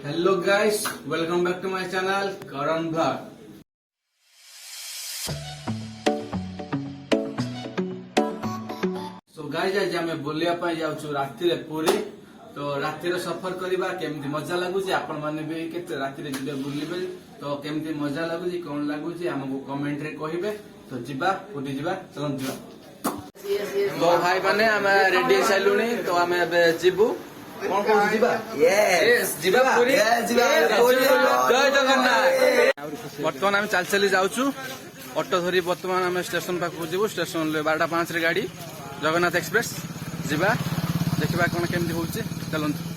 Hello guys, welcome back to my channel Karan blog. So guys, आज आमे बुलिया पई जाउछु राती रे पुरी। तो राती रे सफर करबा केमती मजा लागुची, आपण माने भी केते राती रे जिबे बुलिबे तो केमती मजा लागुची, कोन लागुची हमको कमेंट रे कहिबे। तो जिबा पुरी जिबा, चलन जिबा। तो भाई माने आमे रेडी साइलुनी, तो आमे एबे जिबु कौन कौन जीवा जीवा पूरी जय जगन्नाथ। बर्तमान आम चल चली जाऊँ ऑटो धरी बर्तमान आम स्टेशन पाखक जीवु। स्टेशन 12:05 रे गाड़ी जगन्नाथ एक्सप्रेस जीवा। देखा कौन केमती हो चलते।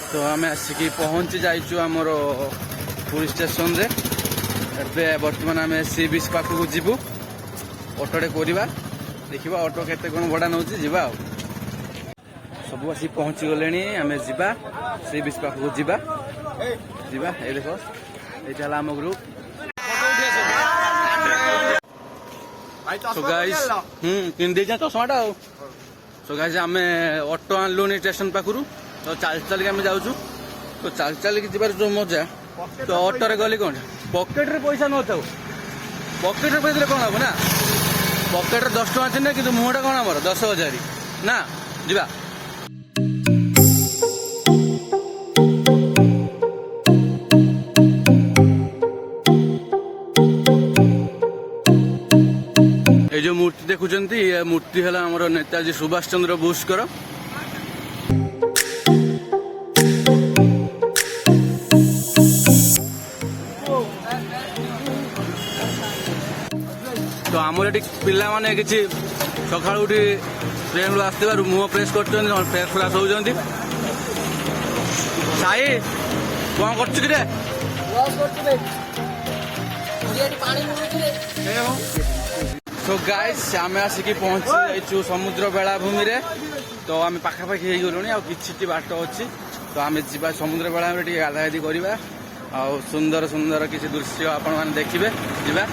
तो आम आसिक पहुंची जाइचु आमर पुरी स्टेशन रे। एबे बर्तमान आम सी बीच पाखक जीवु ऑटोटे करवा। देखा ऑटो केते कौन भड़ा नौ जीवा। सब आसी पहुंची गले आम जीवा सी बीच पाखक जीवा जीवा। ये देख ये आम ग्रुप। सो गाइस किन दे चश्माटा। सो गाइस आम ऑटो आनलुनी स्टेशन पाखु। तो चल चल के जाऊँ। तो चल चल के जीवार जो मजा, तो ऑटो रे गली कौन पकेट रे पैसा न था। पकेट रे पैसा कौन हम ना, पकेट रे 10 टଙ୍କା थिने कि मुहटा कौन आमर 10,000 ना जीवा। ये जो मूर्ति देखुंत ये मूर्ति है आमर नेताजी सुभाष चंद्र बोसकर। तो आमर ये पिला माने किसी सका उठी ट्रेन रू आस मुह प्रेस कर फेस फ्रास होती। साई कौन कर सो गाइस आम आसिक पहुंची जाइचु समुद्र बेलाभूमि रे। तो आम पाखापाखि हो गलुनी आ कि बाट अच्छी। तो आम जा समुद्र बेलाभूमि टे गाधागाधि करवा आ सुंदर सुंदर किसी दृश्य आपण मैंने देखिए जा।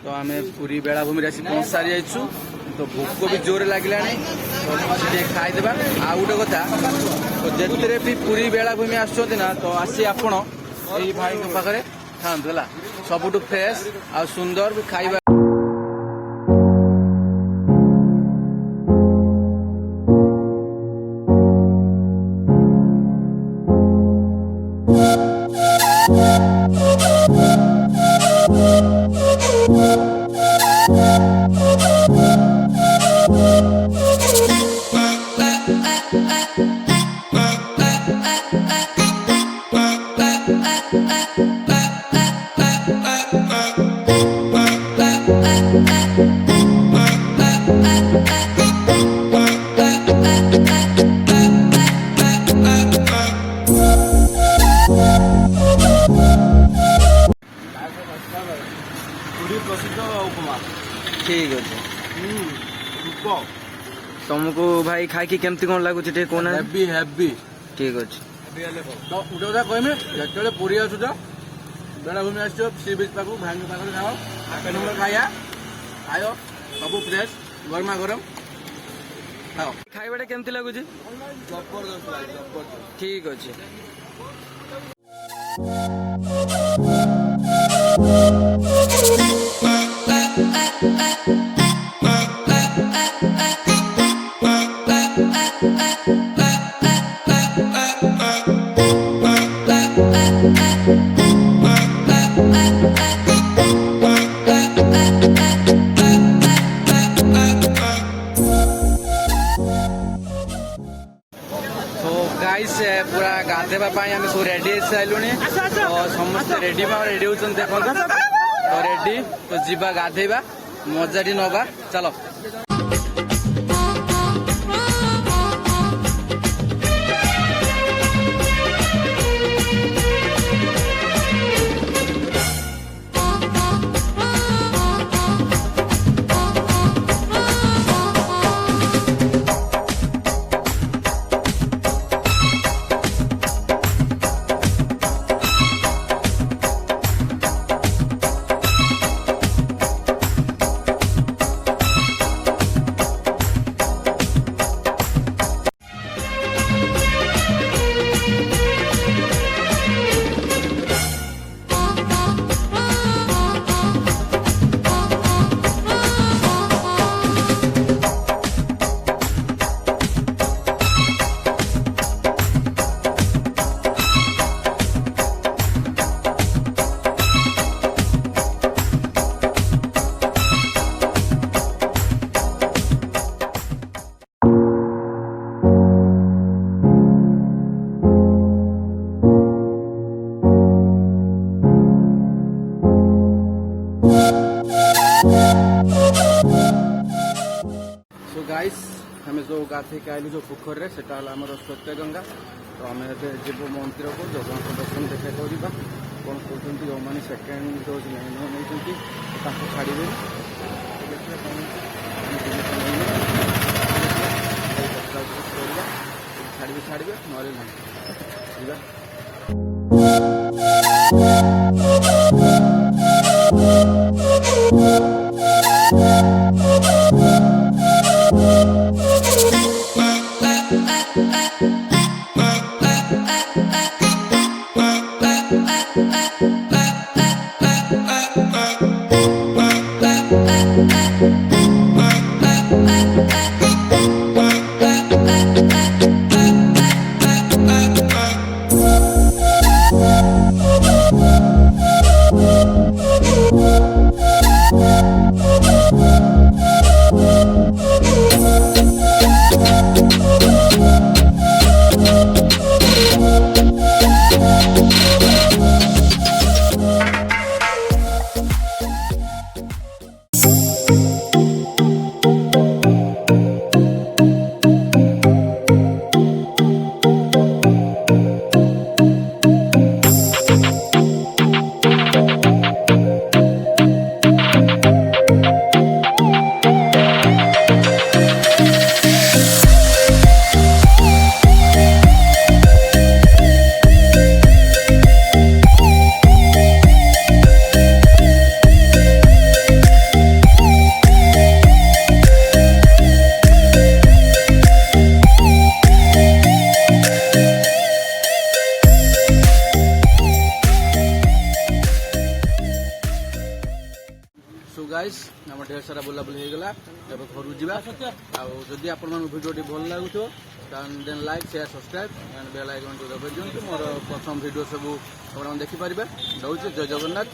तो आम पूरी बेलाभूमि आसी पहुंच सारी जाइचु। तो भोक भी जोर लगे तो खाईदेवा। आ गोटे कथा, तो जिते भी पूरी बेलाभूमि आसना तो आसी आपण यही भाई पाखे खातु है सबुठ फ्रेश आ सुंदर भी खाଇବା। ठीक अच्छे तुमको भाई खाई केमती कौन लगुच कौन हेवी हेवी। ठीक अच्छे। तो गोटे कथा कहमे जो पुरी आसुच बेलाभूमि आस सी बीच पाक भाई पाखे खाओ एक नंबर खाया खाओ सब फ्रेश गरमा गरम खाओ। खाइबाटा केमती लगुच? ठीक अच्छे। गाइस पूरा गाधेवा आम सब रेडी सारूँ। तो समस्त रेडी रेडी होते देख तो रेडी। तो जीवा गाधेवा मजाटी नवा चलो। जो गाधेक आइलु जो पोखर से आमर सत्य गंगा। तो आम जीव मंदिर को जगन्नाथ दर्शन देखा करवा कौन कहते जो मैंने सेकेंड डोज नहीं छाड़े छाड़े छाड़े ना सो गाइस आम ढेर सारा बुलाबुली होगा घर जा जदि आप भिडियो भल लगुथ then like share subscribe and bell icon को दबाई दिखाँ मोर प्रथम भिडियो सब देखिपारे। रोचे जय जगन्नाथ।